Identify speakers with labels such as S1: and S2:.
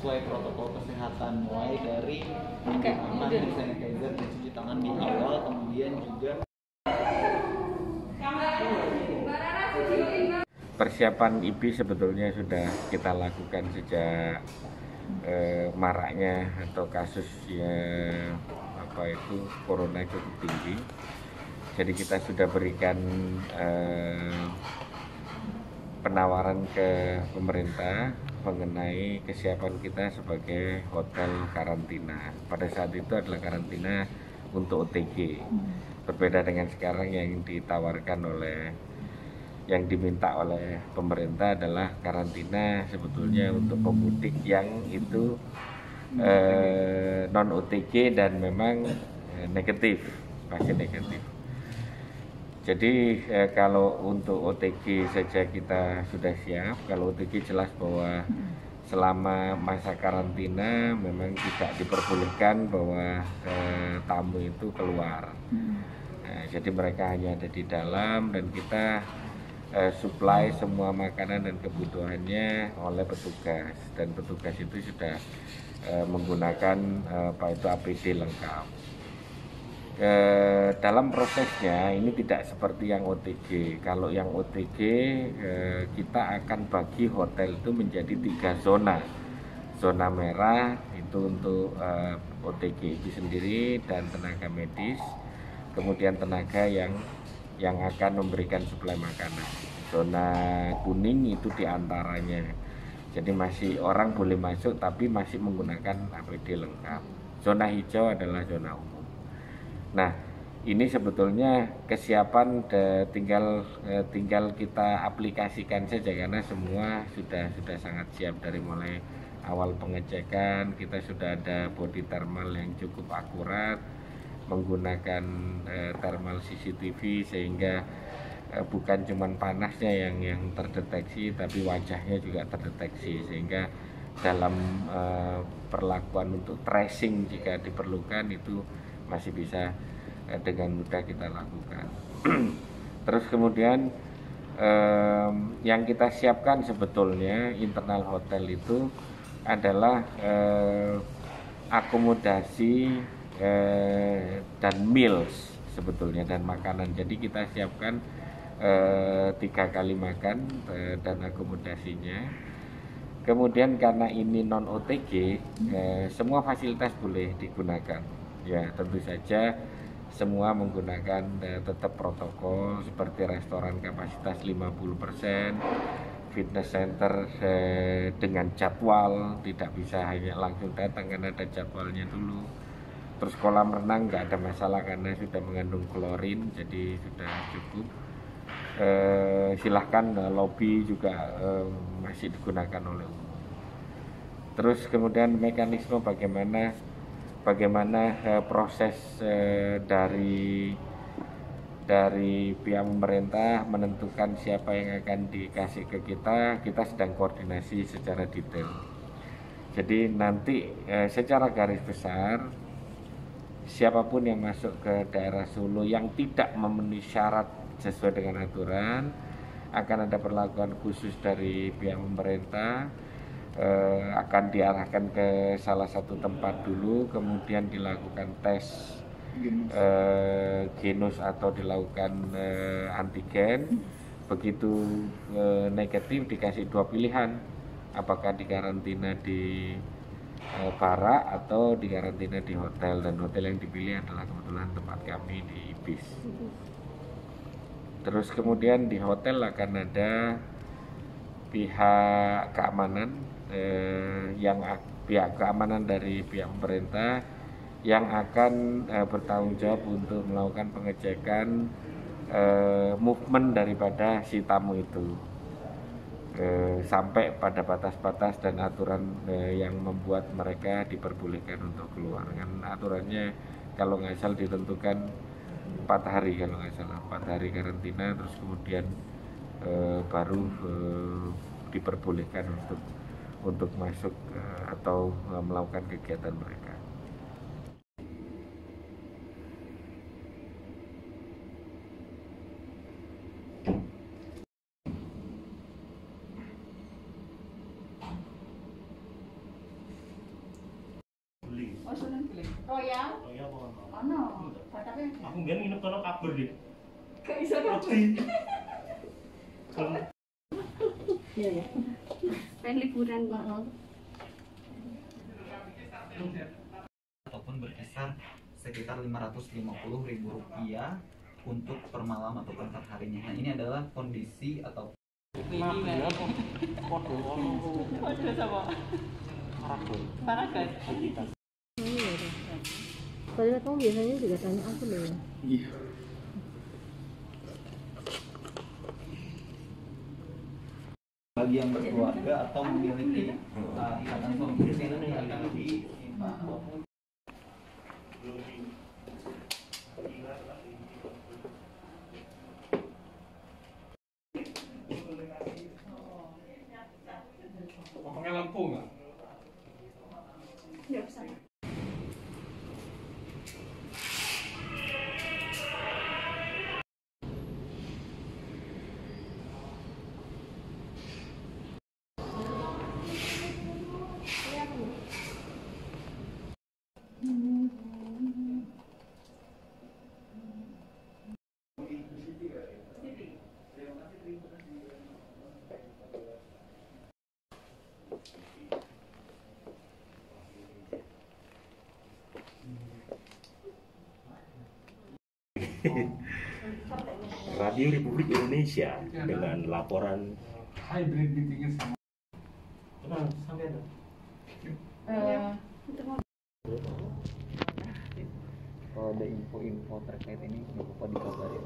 S1: sesuai protokol kesehatan, mulai dari hand sanitizer dan cuci tangan di awal, kemudian juga
S2: persiapan IPI sebetulnya sudah kita lakukan sejak maraknya atau kasus corona cukup tinggi. Jadi kita sudah berikan penawaran ke pemerintah mengenai kesiapan kita sebagai hotel karantina. Pada saat itu adalah karantina untuk OTG. Berbeda dengan sekarang yang diminta oleh pemerintah adalah karantina sebetulnya untuk pemudik yang itu non OTG dan memang pasien negatif. Jadi kalau untuk OTG saja kita sudah siap. Kalau OTG jelas bahwa selama masa karantina memang tidak diperbolehkan bahwa tamu itu keluar. Nah, jadi mereka hanya ada di dalam dan kita supply semua makanan dan kebutuhannya oleh petugas, dan petugas itu sudah menggunakan APD lengkap. Dalam prosesnya ini tidak seperti yang OTG. Kalau yang OTG kita akan bagi hotel itu menjadi 3 zona. Zona merah itu untuk OTG itu sendiri dan tenaga medis, kemudian tenaga yang akan memberikan suplai makanan. Zona kuning itu diantaranya, jadi masih orang boleh masuk tapi masih menggunakan APD lengkap. Zona hijau adalah zona umum. Nah, ini sebetulnya kesiapan tinggal kita aplikasikan saja, karena semua sudah sangat siap. Dari mulai awal pengecekan kita sudah ada body thermal yang cukup akurat, menggunakan thermal CCTV sehingga bukan cuma panasnya yang terdeteksi, tapi wajahnya juga terdeteksi, sehingga dalam perlakuan untuk tracing jika diperlukan itu masih bisa dengan mudah kita lakukan. Terus kemudian yang kita siapkan sebetulnya internal hotel itu adalah akomodasi dan meals sebetulnya, dan makanan. Jadi kita siapkan 3 kali makan dan akomodasinya. Kemudian karena ini non OTG, semua fasilitas boleh digunakan. Ya, tentu saja semua menggunakan tetap protokol seperti restoran kapasitas 50%, fitness center dengan jadwal, tidak bisa hanya langsung datang karena ada jadwalnya dulu. Terus kolam renang nggak ada masalah karena sudah mengandung klorin, jadi sudah cukup. Silahkan lobby juga masih digunakan oleh umum. Terus kemudian mekanisme bagaimana proses dari pihak pemerintah menentukan siapa yang akan dikasih ke kita sedang koordinasi secara detail. Jadi nanti secara garis besar siapapun yang masuk ke daerah Solo yang tidak memenuhi syarat sesuai dengan aturan akan ada perlakuan khusus dari pihak pemerintah. Akan diarahkan ke salah satu tempat dulu, kemudian dilakukan tes genus atau dilakukan antigen. Begitu negatif dikasih 2 pilihan, apakah dikarantina di barak atau dikarantina di hotel, dan hotel yang dipilih adalah kebetulan tempat kami di Ibis. Terus kemudian di hotel akan ada pihak keamanan pihak keamanan dari pihak pemerintah yang akan bertanggung jawab untuk melakukan pengecekan movement daripada si tamu itu sampai pada batas-batas dan aturan yang membuat mereka diperbolehkan untuk keluar. Kan aturannya kalau nggak salah ditentukan 4 hari, kalau nggak salah 4 hari karantina, terus kemudian baru diperbolehkan untuk masuk atau melakukan kegiatan mereka.
S3: Oh, seneng gelem. Royal?
S4: Oh iya apa?
S3: Ono. Tapi
S4: Aku biar nginep kono kabur deh.
S3: gak iso
S4: Roti.
S3: Iya ya. Pengen liburan, Pak.
S1: Ataupun berkisar sekitar Rp550.000 untuk per malam ataupun per harinya. Nah, ini adalah kondisi atau
S3: Kode sama. Paragon.
S5: Padahal kamu biasanya juga tanya aku loh ya.
S1: iya. Bagi yang berkeluarga atau memiliki ikatan suami istri nanti akan lebih
S4: Pakai lampu nggak?
S3: Ya usah.
S4: Radio Republik Indonesia dengan laporan
S6: hybrid meetingnya sama.
S4: tenang sampai ada.
S1: kalau ada info-info terkait ini jangan lupa dikabarin.